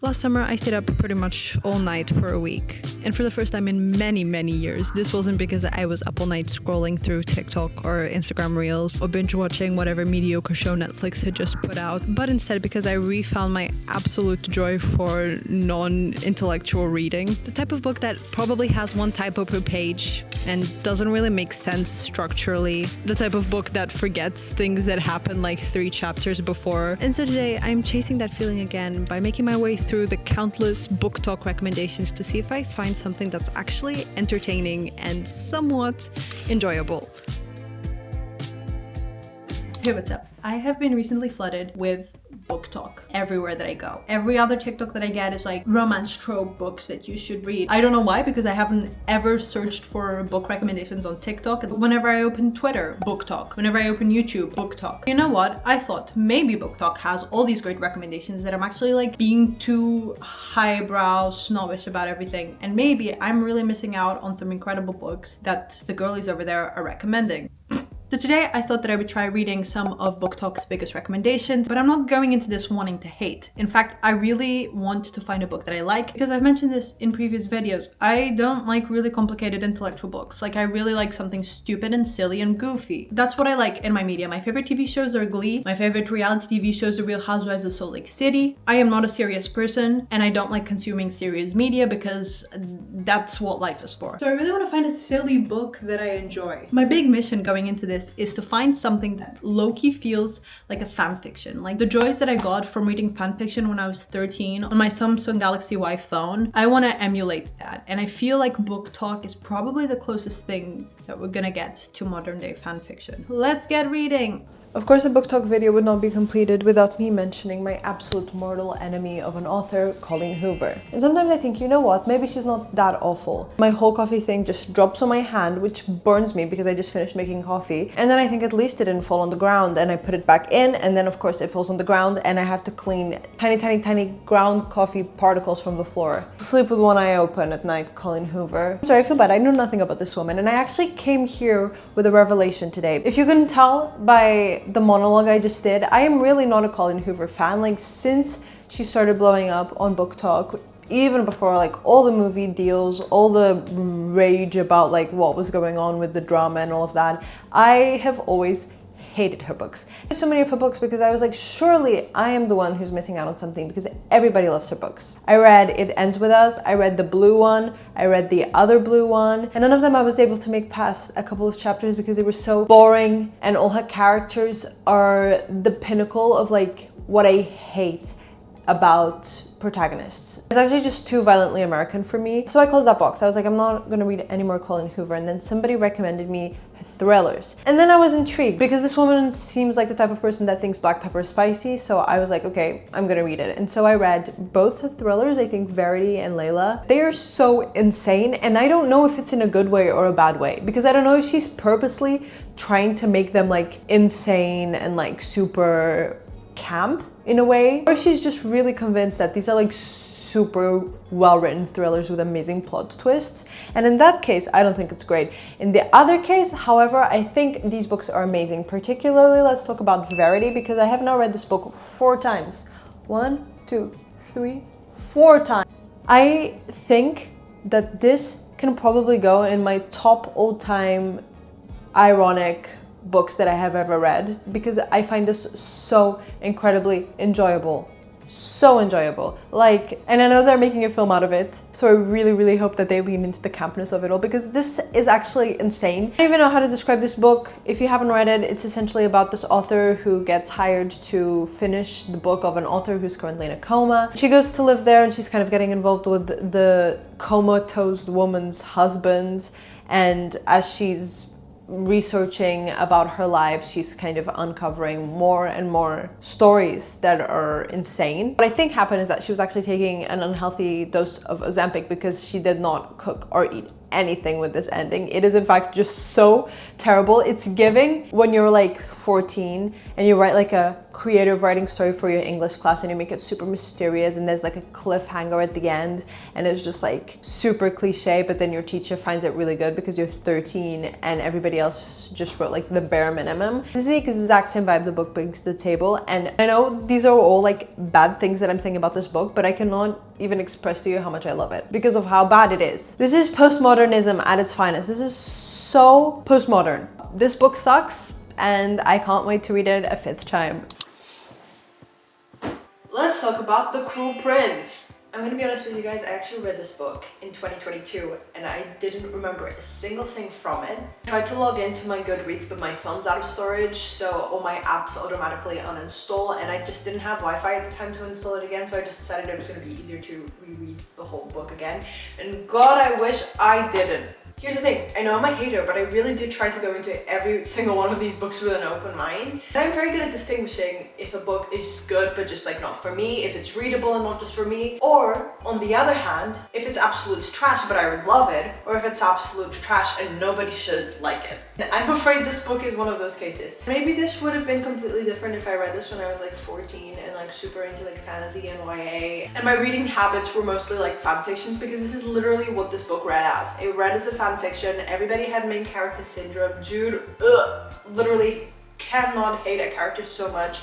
Last summer, I stayed up pretty much all night for a week. And for the first time in many, many years, this wasn't because I was up all night scrolling through TikTok or Instagram Reels or binge watching whatever mediocre show Netflix had just put out, but instead because I refound my absolute joy for non-intellectual reading. The type of book that probably has one typo per page and doesn't really make sense structurally. The type of book that forgets things that happened like 3 chapters before. And so today, I'm chasing that feeling again by making my way through the countless book talk recommendations to see if I find something that's actually entertaining and somewhat enjoyable. Hey, what's up? I have been recently flooded with book talk everywhere that I go. Every other TikTok that I get is like romance trope books that you should read. I don't know why, because I haven't ever searched for book recommendations on TikTok. Whenever I open Twitter, book talk. Whenever I open YouTube, book talk. You know what? I thought maybe book talk has all these great recommendations that I'm actually like being too highbrow, snobbish about everything. And maybe I'm really missing out on some incredible books that the girlies over there are recommending. So today I thought that I would try reading some of Book Talk's biggest recommendations, but I'm not going into this wanting to hate. In fact, I really want to find a book that I like, because I've mentioned this in previous videos. I don't like really complicated intellectual books. Like, I really like something stupid and silly and goofy. That's what I like in my media. My favorite TV shows are Glee. My favorite reality TV shows are Real Housewives of Salt Lake City. I am not a serious person, and I don't like consuming serious media because that's what life is for. So I really want to find a silly book that I enjoy. My big mission going into this is to find something that low-key feels like a fan fiction. Like the joys that I got from reading fan fiction when I was 13 on my Samsung Galaxy Y phone, I want to emulate that. And I feel like book talk is probably the closest thing that we're gonna get to modern day fan fiction. Let's get reading! Of course, a book talk video would not be completed without me mentioning my absolute mortal enemy of an author, Colleen Hoover. And sometimes I think, you know what, maybe she's not that awful. My whole coffee thing just drops on my hand, which burns me because I just finished making coffee. And then I think at least it didn't fall on the ground, and I put it back in, and then of course it falls on the ground, and I have to clean tiny ground coffee particles from the floor. Sleep with one eye open at night, Colleen Hoover. I'm sorry, I feel bad. I knew nothing about this woman, and I actually came here with a revelation today. If you couldn't tell by the monologue I just did, I am really not a Colleen Hoover fan. Like, since she started blowing up on Book Talk, even before like all the movie deals, all the rage about like what was going on with the drama and all of that, I have always hated her books. So many of her books because I was like, surely I am the one who's missing out on something because everybody loves her books. I read It Ends With Us, I read the blue one, I read the other blue one, and none of them I was able to make past a couple of chapters because they were so boring, and all her characters are the pinnacle of like what I hate about protagonists. It's actually just too violently American for me. So I closed that box. I was like, I'm not gonna read any more Colleen Hoover. And then somebody recommended me her thrillers. And then I was intrigued because this woman seems like the type of person that thinks black pepper is spicy. So I was like, okay, I'm gonna read it. And so I read both her thrillers, I think Verity and Layla. They are so insane. And I don't know if it's in a good way or a bad way, because I don't know if she's purposely trying to make them like insane and like super camp in a way, or she's just really convinced that these are like super well-written thrillers with amazing plot twists. And in that case, I don't think it's great. In the other case, however, I think these books are amazing. Particularly, let's talk about Verity, because I have now read this book 4 times. 1, 2, 3, 4 times. I think that this can probably go in my top all-time ironic books that I have ever read, because I find this so incredibly enjoyable. So enjoyable. Like, and I know they're making a film out of it, so I really hope that they lean into the campness of it all, because this is actually insane. I don't even know how to describe this book. If you haven't read it, it's essentially about this author who gets hired to finish the book of an author who's currently in a coma. She goes to live there and she's kind of getting involved with the comatose woman's husband, and as she's researching about her life, she's kind of uncovering more and more stories that are insane. What I think happened is that she was actually taking an unhealthy dose of Ozempic because she did not cook or eat anything with this ending. It is in fact just so terrible. It's giving when you're like 14 and you write like a creative writing story for your English class and you make it super mysterious and there's like a cliffhanger at the end and it's just like super cliche, but then your teacher finds it really good because you're 13 and everybody else just wrote like the bare minimum. This is the exact same vibe the book brings to the table, and I know these are all like bad things that I'm saying about this book, but I cannot even express to you how much I love it because of how bad it is. This is postmodernism at its finest. This is so postmodern. This book sucks and I can't wait to read it a 5th time. Let's talk about The Cruel Prince. I'm gonna be honest with you guys, I actually read this book in 2022 and I didn't remember a single thing from it. I tried to log into my Goodreads but my phone's out of storage, so all my apps automatically uninstall and I just didn't have Wi-Fi at the time to install it again, so I just decided it was gonna be easier to reread the whole book again. And God, I wish I didn't. Here's the thing, I know I'm a hater, but I really do try to go into every single one of these books with an open mind. And I'm very good at distinguishing if a book is good but just like not for me, if it's readable and not just for me, or on the other hand, if it's absolute trash but I love it, or if it's absolute trash and nobody should like it. And I'm afraid this book is one of those cases. Maybe this would have been completely different if I read this when I was like 14 and like super into like fantasy and YA. And my reading habits were mostly like fan fictions, because this is literally what this book read as. It read as a fan fiction. Everybody had main character syndrome. Jude, literally cannot hate a character so much.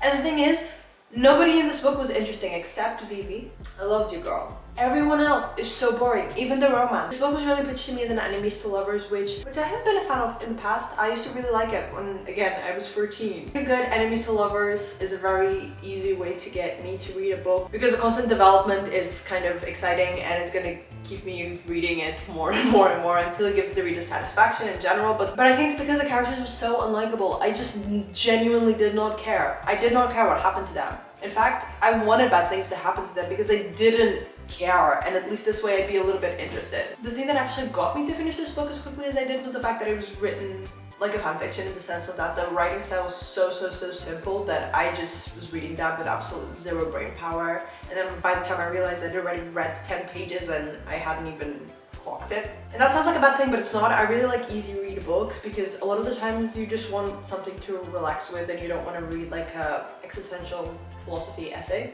And the thing is, nobody in this book was interesting except Vivi. I loved you, girl. Everyone else is so boring, even the romance. This book was really pitched to me as an enemies to lovers, which I have been a fan of in the past. I used to really like it when, again, I was 14. A good enemies to lovers is a very easy way to get me to read a book because the constant development is kind of exciting and it's gonna keep me reading it more and more and more until it gives the reader satisfaction in general. But I think because the characters were so unlikable, I just genuinely did not care. I did not care what happened to them. In fact, I wanted bad things to happen to them because I didn't care, and at least this way I'd be a little bit interested. The thing that actually got me to finish this book as quickly as I did was the fact that it was written like a fanfiction, in the sense of that the writing style was so simple that I just was reading that with absolute zero brain power, and then by the time I realized I'd already read 10 pages and I hadn't even clocked it. And that sounds like a bad thing, but it's not. I really like easy read books because a lot of the times you just want something to relax with and you don't want to read like a existential philosophy essay.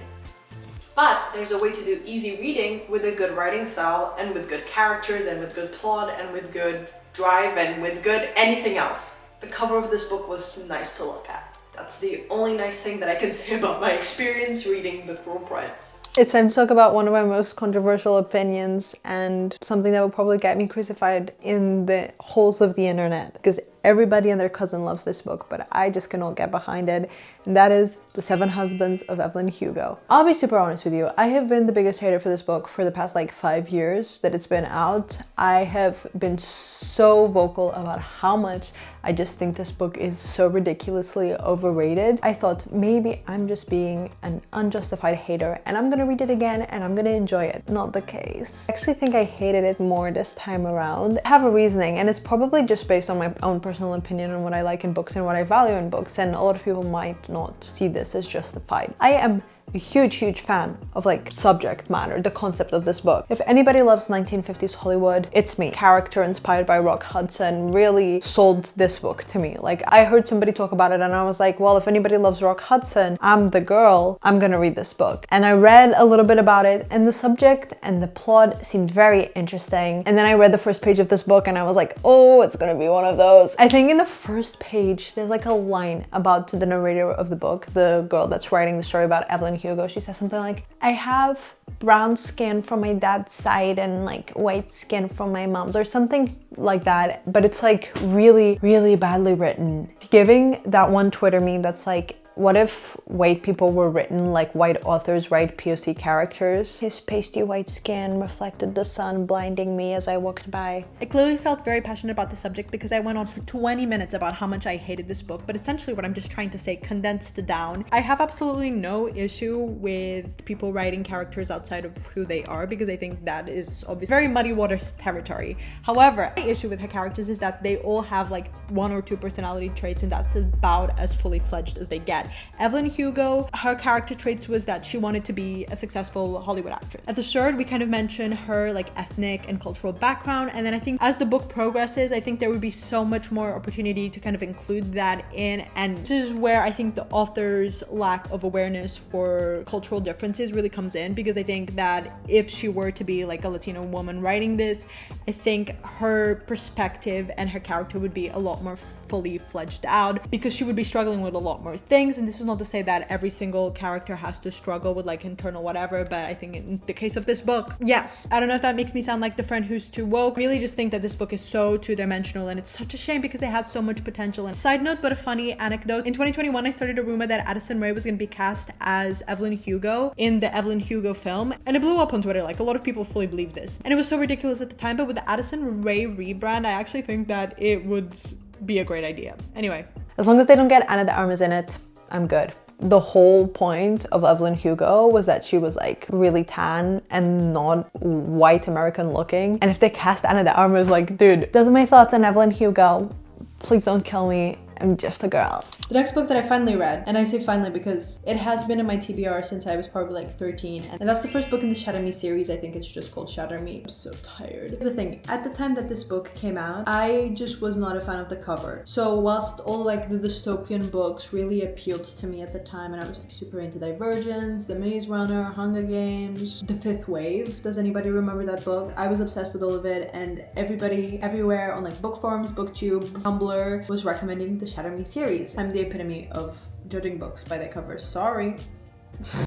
But there's a way to do easy reading with a good writing style and with good characters and with good plot and with good drive and with good anything else. The cover of this book was nice to look at. That's the only nice thing that I can say about my experience reading The Cruel Prince. It's time to talk about one of my most controversial opinions and something that will probably get me crucified in the holes of the internet, because everybody and their cousin loves this book, but I just cannot get behind it, and that is The 7 Husbands of Evelyn Hugo. I'll be super honest with you, I have been the biggest hater for this book for the past like 5 years that it's been out. I have been so vocal about how much I just think this book is so ridiculously overrated. I thought maybe I'm just being an unjustified hater and I'm gonna read it again and I'm gonna enjoy it. Not the case. I actually think I hated it more this time around. I have a reasoning, and it's probably just based on my own personal opinion on what I like in books and what I value in books, and a lot of people might not see this as justified. I am a huge fan of like subject matter, the concept of this book. If anybody loves 1950s Hollywood, it's me. Character inspired by Rock Hudson really sold this book to me. Like, I heard somebody talk about it and I was like, well, if anybody loves Rock Hudson, I'm the girl, I'm gonna read this book. And I read a little bit about it, and the subject and the plot seemed very interesting. And then I read the first page of this book and I was like, oh, it's gonna be one of those. I think in the first page, there's like a line about the narrator of the book, the girl that's writing the story about Evelyn Hugo. She says something like, I have brown skin from my dad's side and like white skin from my mom's, or something like that, but it's like really badly written. It's giving that one Twitter meme that's like, what if white people were written like white authors write POC characters? His pasty white skin reflected the sun, blinding me as I walked by. I clearly felt very passionate about the subject because I went on for 20 minutes about how much I hated this book, but essentially what I'm just trying to say condensed down. I have absolutely no issue with people writing characters outside of who they are, because I think that is obviously very muddy waters territory. However, my issue with her characters is that they all have like 1 or 2 personality traits, and that's about as fully fledged as they get. that Evelyn Hugo, her character traits was that she wanted to be a successful Hollywood actress. At the start, we kind of mentioned her like ethnic and cultural background, and then I think as the book progresses, I think there would be so much more opportunity to kind of include that in, and this is where I think the author's lack of awareness for cultural differences really comes in, because I think that if she were to be like a Latino woman writing this, I think her perspective and her character would be a lot more fully fledged out, because she would be struggling with a lot more things. And this is not to say that every single character has to struggle with like internal whatever, but I think in the case of this book, yes. I don't know if that makes me sound like the friend who's too woke. I really just think that this book is so two-dimensional, and it's such a shame because it has so much potential. And side note, but a funny anecdote, in 2021 I started a rumor that Addison Rae was going to be cast as Evelyn Hugo in the Evelyn Hugo film, and it blew up on Twitter. Like, a lot of people fully believed this, and it was so ridiculous at the time. But with the Addison Rae rebrand, I actually think that it would be a great idea. Anyway, as long as they don't get Anna de Armas in it, I'm good. The whole point of Evelyn Hugo was that she was like really tan and not white American looking. And if they cast Anna de Armas, like, dude, those are my thoughts on Evelyn Hugo. Please don't kill me. I'm just a girl. The next book that I finally read, and I say finally because it has been in my TBR since I was probably like 13, and that's the first book in the Shatter Me series. I think it's just called Shatter Me. I'm so tired. Here's the thing, at the time that this book came out, I just was not a fan of the cover. So whilst all like the dystopian books really appealed to me at the time, and I was like super into Divergent, The Maze Runner, Hunger Games, The Fifth Wave. Does anybody remember that book? I was obsessed with all of it, and everybody everywhere on like book forums, booktube, Tumblr was recommending the Shatter Me series. I'm the epitome of judging books by their covers. Sorry.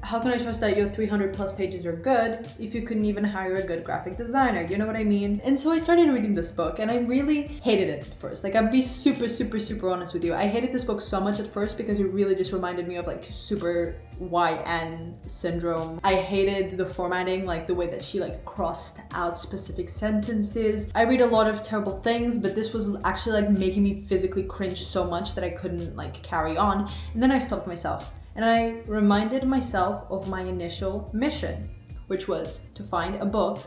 How can I trust that your 300 plus pages are good if you couldn't even hire a good graphic designer? You know what I mean? And so I started reading this book, and I really hated it at first. Like, I'll be super honest with you. I hated this book so much at first because it really just reminded me of like super YN syndrome. I hated the formatting, like the way that she like crossed out specific sentences. I read a lot of terrible things, but this was actually like making me physically cringe so much that I couldn't like carry on. And then I stopped myself. And I reminded myself of my initial mission, which was to find a book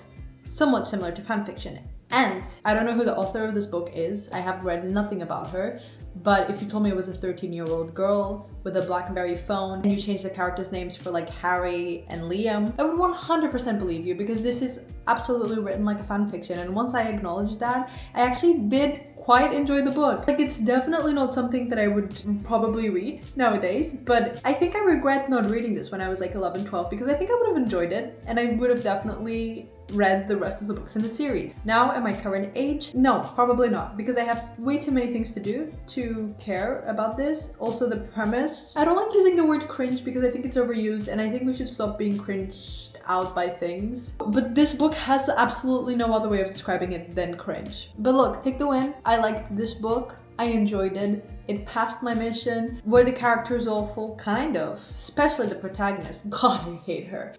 somewhat similar to fanfiction. And I don't know who the author of this book is. I have read nothing about her. But if you told me it was a 13-year-old girl with a BlackBerry phone and you changed the characters' names for like Harry and Liam, I would 100% believe you, because this is absolutely written like a fanfiction. And once I acknowledged that, I actually did quite enjoy the book. Like, it's definitely not something that I would probably read nowadays, but I think I regret not reading this when I was like 11, 12, because I think I would have enjoyed it, and I would have definitely read the rest of the books in the series. Now, at my current age, no, probably not, because I have way too many things to do to care about this. Also, the premise, I don't like using the word cringe because I think it's overused, and I think we should stop being cringed out by things. But this book has absolutely no other way of describing it than cringe. But look, take the win. I liked this book. I enjoyed it. It passed my mission. Were the characters awful? Kind of. Especially the protagonist. God, I hate her.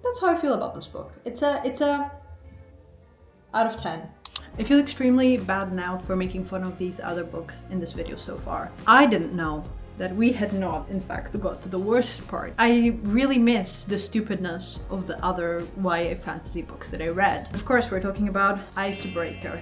That's how I feel about this book. It's a out of 10. I feel extremely bad now for making fun of these other books in this video so far. I didn't know that we had not, in fact, got to the worst part. I really miss the stupidness of the other YA fantasy books that I read. Of course, we're talking about Icebreaker.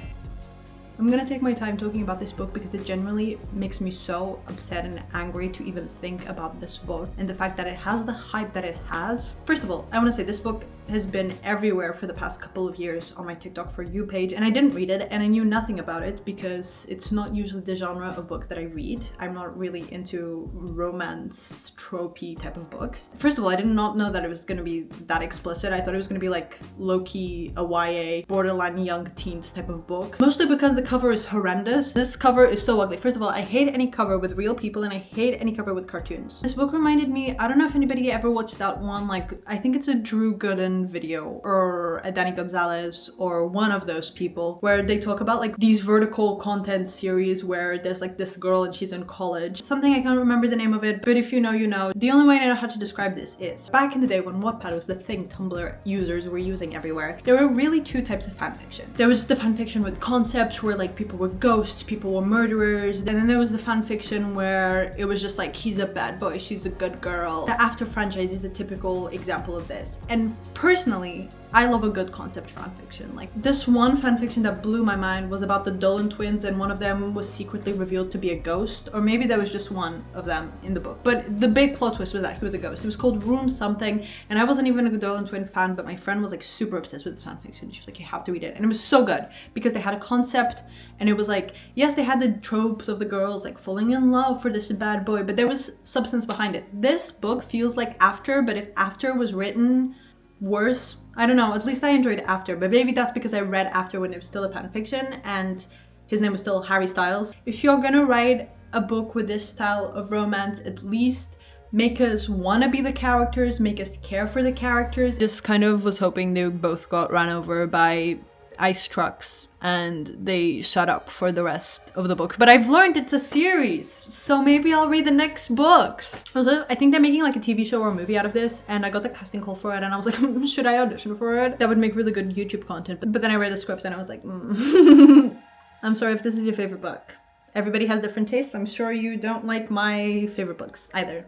I'm gonna take my time talking about this book because it generally makes me so upset and angry to even think about this book and the fact that it has the hype that it has. First of all, I want to say this book has been everywhere for the past couple of years on my TikTok For You page, and I didn't read it and I knew nothing about it because it's not usually the genre of book that I read. I'm not really into romance tropey type of books. First of all, I did not know that it was gonna be that explicit. I thought it was gonna be like low-key a YA borderline young teens type of book, mostly because the cover is horrendous. This cover is so ugly. First of all, I hate any cover with real people and I hate any cover with cartoons. This book reminded me, I don't know if anybody ever watched that one, like I think it's a Drew Gooden video or a Danny Gonzalez or one of those people, where they talk about like these vertical content series where there's like this girl and she's in college. Something, I can't remember the name of it, but if you know, you know. The only way I know how to describe this is, back in the day when Wattpad was the thing Tumblr users were using everywhere, there were really two types of fanfiction. There was the fanfiction with concepts where like people were ghosts, people were murderers, and then there was the fanfiction where it was just like, he's a bad boy, she's a good girl. The After franchise is a typical example of this. And personally, I love a good concept fanfiction. Like this one fanfiction that blew my mind was about the Dolan twins, and one of them was secretly revealed to be a ghost, or maybe there was just one of them in the book. But the big plot twist was that he was a ghost. It was called Room Something, and I wasn't even a Dolan twin fan, but my friend was like super obsessed with this fanfiction. She was like, you have to read it. And it was so good because they had a concept, and it was like, yes, they had the tropes of the girls like falling in love for this bad boy, but there was substance behind it. This book feels like After, but if After was written worse, I don't know, at least I enjoyed After, but maybe that's because I read After when it was still a fanfiction and his name was still Harry Styles. If you're gonna write a book with this style of romance, at least make us want to be the characters, make us care for the characters. Just kind of was hoping they both got run over by ice trucks and they shut up for the rest of the book. But I've learned it's a series, so maybe I'll read the next books. Also, I think they're making like a TV show or a movie out of this, and I got the casting call for it and I was like, should I audition for it? That would make really good YouTube content. But then I read the script and I was like, I'm sorry if this is your favorite book. Everybody has different tastes. I'm sure you don't like my favorite books either,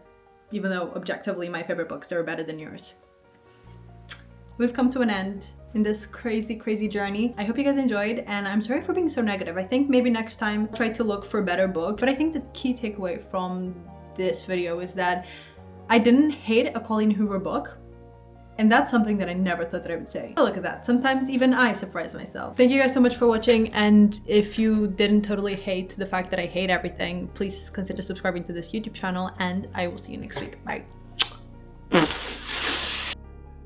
even though objectively my favorite books are better than yours. We've come to an end in this crazy journey. I hope you guys enjoyed, and I'm sorry for being so negative. I think maybe next time I'll try to look for better books. But I think the key takeaway from this video is that I didn't hate a Colleen Hoover book, and that's something that I never thought that I would say. Look at that, sometimes even I surprise myself. Thank you guys so much for watching, and if you didn't totally hate the fact that I hate everything, please consider subscribing to this YouTube channel, and I will see you next week. Bye.